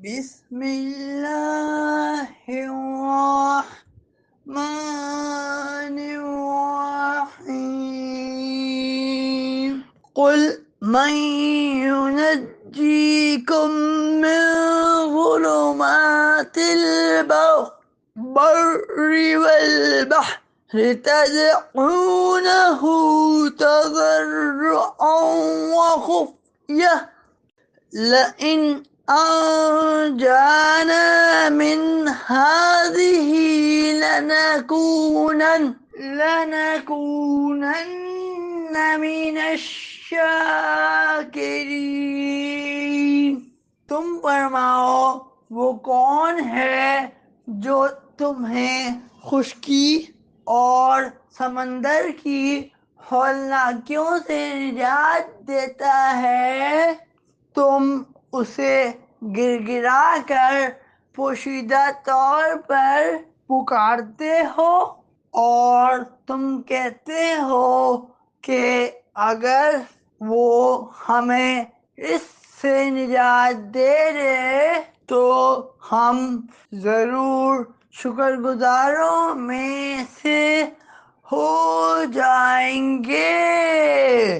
بسم الله الرحمن الرحيم قل من ينجيكم من ظلمات البر والبحر تدعونه تضرعا وخفية لئن أنجانا من هذه لنكونن من الشاکرین۔ تم فرماؤ وہ کون ہے جو تمہیں خشکی اور سمندر کی ہولناکیوں سے نجات دیتا ہے؟ تم اسے گر گرا کر پوشیدہ طور پر پکارتے ہو اور تم کہتے ہو کہ اگر وہ ہمیں اس سے نجات دے دے تو ہم ضرور شکر گزاروں میں سے ہو جائیں گے۔